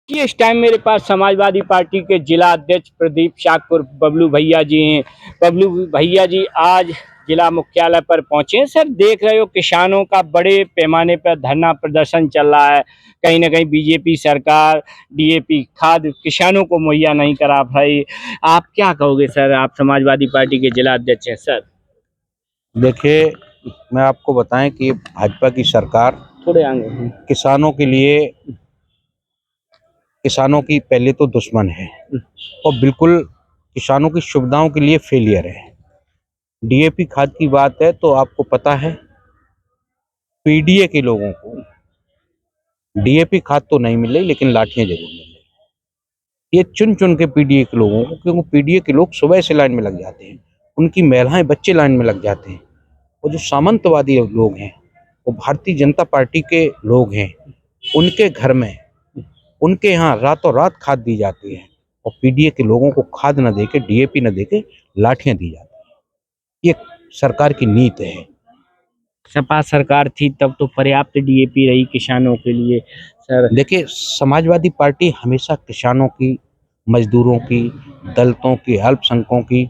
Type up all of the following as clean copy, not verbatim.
कि इस टाइम मेरे पास समाजवादी पार्टी के जिला अध्यक्ष प्रदीप शाहपुर बबलू भैया जी हैं। बबलू भैया जी आज जिला मुख्यालय पर पहुंचे हैं। सर, देख रहे हो किसानों का बड़े पैमाने पर धरना प्रदर्शन चल रहा है। कहीं ना कहीं बीजेपी सरकार डीएपी खाद किसानों को मुहैया नहीं करा पाई। आप क्या कहोगे सर? आप समाजवादी पार्टी के जिला अध्यक्ष हैं सर। देखिए, मैं आपको बताएं कि भाजपा की सरकार थोड़े आगे। किसानों की पहले तो दुश्मन है और बिल्कुल किसानों की सुविधाओं के लिए फेलियर है। डीएपी खाद की बात है तो आपको पता है, पीडीए के लोगों को डीएपी खाद तो नहीं मिल रही लेकिन लाठियां जरूर मिल रही। ये चुन चुन के पीडीए के लोगों को, क्योंकि पीडीए के लोग सुबह से लाइन में लग जाते हैं, उनकी महिलाएं बच्चे लाइन में लग जाते हैं। और जो सामंतवादी लोग हैं, वो भारतीय जनता पार्टी के लोग हैं, उनके घर में उनके यहाँ रातों रात खाद दी जाती है और पीडीए के लोगों को खाद न देके, डीएपी न देके लाठियां दी जाती है। ये सरकार की नीति है। सपा सरकार थी तब तो पर्याप्त डीएपी रही किसानों के लिए सर। देखिए, समाजवादी पार्टी हमेशा किसानों की, मजदूरों की, दलितों की, अल्पसंख्यकों की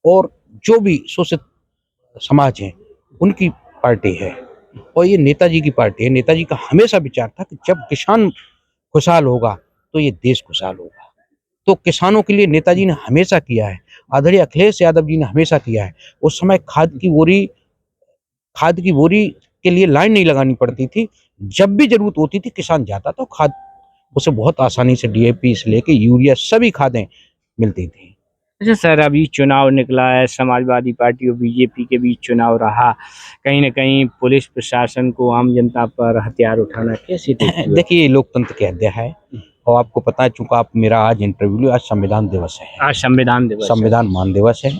और जो भी शोषित समाज है उनकी पार्टी है। और ये नेताजी की पार्टी है। नेताजी का हमेशा विचार था कि जब किसान खुशहाल होगा तो ये देश खुशहाल होगा। तो किसानों के लिए नेताजी ने हमेशा किया है। आदरणीय अखिलेश यादव जी ने हमेशा किया है। उस समय खाद की बोरी के लिए लाइन नहीं लगानी पड़ती थी। जब भी जरूरत होती थी किसान जाता तो खाद उसे बहुत आसानी से, डीएपी से लेके यूरिया सभी खादें मिलती थी। अच्छा सर, अभी चुनाव निकला है, समाजवादी पार्टी और बीजेपी के बीच चुनाव रहा। कहीं ना कहीं पुलिस प्रशासन को आम जनता पर हथियार उठाना कैसे देखते हो? देखिए, ये लोकतंत्र की हत्या है और आपको पता है, चूंकि आप मेरा आज इंटरव्यू, आज संविधान दिवस है, आज संविधान दिवस है। संविधान मान दिवस है।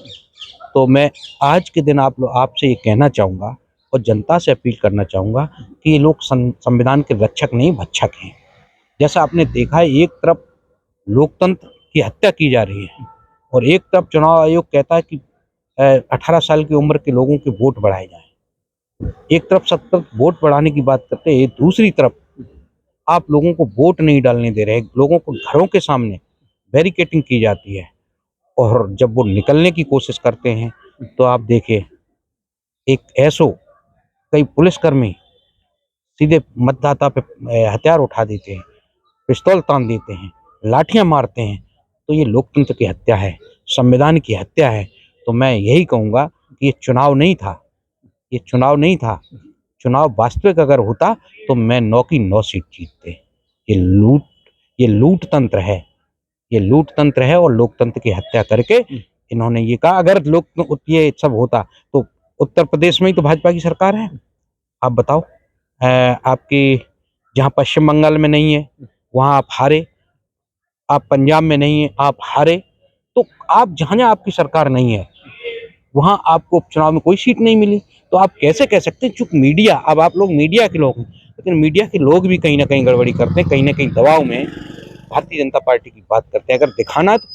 तो मैं आज के दिन आपसे ये कहना चाहूँगा और जनता से अपील करना चाहूँगा कि ये लोग संविधान के रक्षक नहीं, भक्षक हैं। जैसा आपने देखा है, एक तरफ लोकतंत्र की हत्या की जा रही है और एक तरफ चुनाव आयोग कहता है कि 18 साल की उम्र के लोगों के वोट बढ़ाए जाएं। एक तरफ सतत वोट बढ़ाने की बात करते हैं, दूसरी तरफ आप लोगों को वोट नहीं डालने दे रहे। लोगों को घरों के सामने बैरिकेडिंग की जाती है और जब वो निकलने की कोशिश करते हैं तो आप देखिए, एक एसओ, कई पुलिसकर्मी सीधे मतदाता पे हथियार उठा देते हैं, पिस्तौल तान देते हैं, लाठियां मारते हैं। तो ये लोकतंत्र की हत्या है, संविधान की हत्या है। तो मैं यही कहूंगा कि ये चुनाव नहीं था, ये चुनाव नहीं था। चुनाव वास्तविक अगर होता तो मैं 9 की 9 सीट जीतते। ये लूट तंत्र है, ये लूट तंत्र है और लोकतंत्र की हत्या करके इन्होंने ये कहा। अगर लोग ये सब होता तो उत्तर प्रदेश में ही तो भाजपा की सरकार है। आप बताओ, आपकी जहाँ पश्चिम बंगाल में नहीं है वहाँ आप हारे, आप पंजाब में नहीं है आप हारे। तो आप जहाँ आपकी सरकार नहीं है वहाँ आपको उपचुनाव में कोई सीट नहीं मिली। तो आप कैसे कह सकते हैं? चूंकि मीडिया, अब आप लोग मीडिया के लोग हैं, लेकिन मीडिया के लोग भी कहीं ना कहीं गड़बड़ी करते हैं, कहीं ना कहीं दबाव में भारतीय जनता पार्टी की बात करते हैं। अगर दिखाना है तो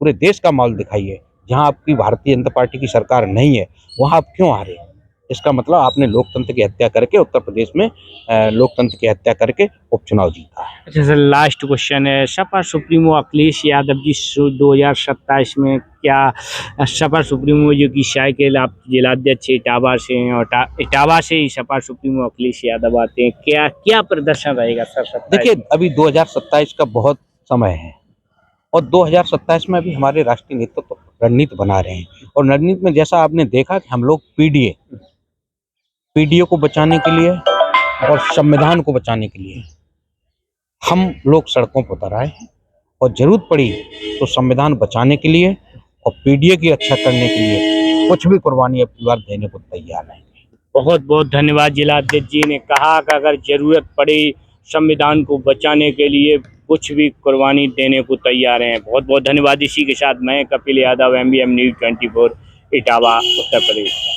पूरे देश का माहौल दिखाइए। जहां आपकी भारतीय जनता पार्टी की सरकार नहीं है वहां आप क्यों हारे? इसका मतलब आपने लोकतंत्र की हत्या करके उत्तर प्रदेश में लोकतंत्र की हत्या करके उपचुनाव जीता है। अच्छा सर, लास्ट क्वेश्चन है। सपा सुप्रीमो अखिलेश यादव जी 2027 में क्या सपा सुप्रीमो जो की साइकिल, आप जिलाध्यक्ष इटावा से हैं और इटावा से ही सपा सुप्रीमो अखिलेश यादव आते हैं, क्या क्या प्रदर्शन रहेगा सर? देखिए, अभी 2027 का बहुत समय है और 2027 में अभी हमारे राष्ट्रीय नेतृत्व तो रणनीति बना रहे हैं। और रणनीति में जैसा आपने देखा कि हम लोग पीडीए को बचाने के लिए और संविधान को बचाने के लिए हम लोग सड़कों पर उतर आए हैं और जरूरत पड़ी तो संविधान बचाने के लिए और पीडीए की रक्षा करने के लिए कुछ भी कुर्बानी अब की बार देने को तैयार है। बहुत बहुत धन्यवाद। जिलाध्यक्ष जी ने कहा कि अगर जरूरत पड़े संविधान को बचाने के लिए कुछ भी कुर्बानी देने को तैयार हैं। बहुत बहुत धन्यवाद। इसी के साथ मैं कपिल यादव, MBM न्यूज़ 24, इटावा, उत्तर प्रदेश।